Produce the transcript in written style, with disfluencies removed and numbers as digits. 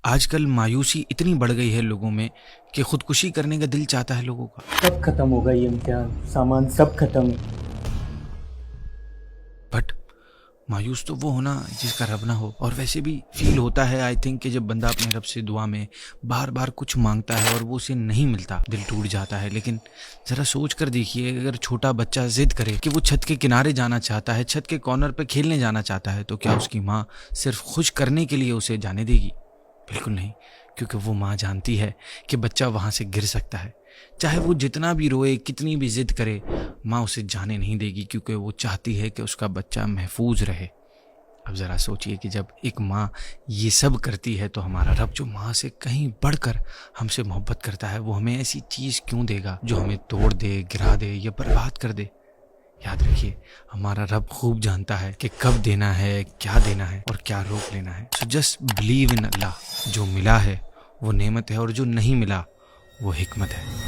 آج کل مایوسی اتنی بڑھ گئی ہے لوگوں میں کہ خودکشی کرنے کا دل چاہتا ہے لوگوں کا. سب ختم ہوگا، یہ امتحان سامان سب ختم. بٹ مایوس تو وہ ہونا جس کا رب نہ ہو. اور ویسے بھی فیل ہوتا ہے آئی تھنک کہ جب بندہ اپنے رب سے دعا میں بار بار کچھ مانگتا ہے اور وہ اسے نہیں ملتا دل ٹوٹ جاتا ہے. لیکن ذرا سوچ کر دیکھیے، اگر چھوٹا بچہ ضد کرے کہ وہ چھت کے کنارے جانا چاہتا ہے، چھت کے کارنر پہ کھیلنے جانا چاہتا ہے، تو کیا اس کی ماں صرف خوش کرنے کے لیے اسے جانے دے گی؟ بالکل نہیں، کیونکہ وہ ماں جانتی ہے کہ بچہ وہاں سے گر سکتا ہے. چاہے وہ جتنا بھی روئے، کتنی بھی ضد کرے، ماں اسے جانے نہیں دے گی، کیونکہ وہ چاہتی ہے کہ اس کا بچہ محفوظ رہے. اب ذرا سوچئے کہ جب ایک ماں یہ سب کرتی ہے تو ہمارا رب جو ماں سے کہیں بڑھ کر ہم سے محبت کرتا ہے، وہ ہمیں ایسی چیز کیوں دے گا جو ہمیں توڑ دے، گرا دے یا برباد کر دے؟ یاد رکھیے، ہمارا رب خوب جانتا ہے کہ کب دینا ہے، کیا دینا ہے اور کیا روک لینا ہے. سو جسٹ بلیو ان اللہ. جو ملا ہے وہ نعمت ہے، اور جو نہیں ملا وہ حکمت ہے.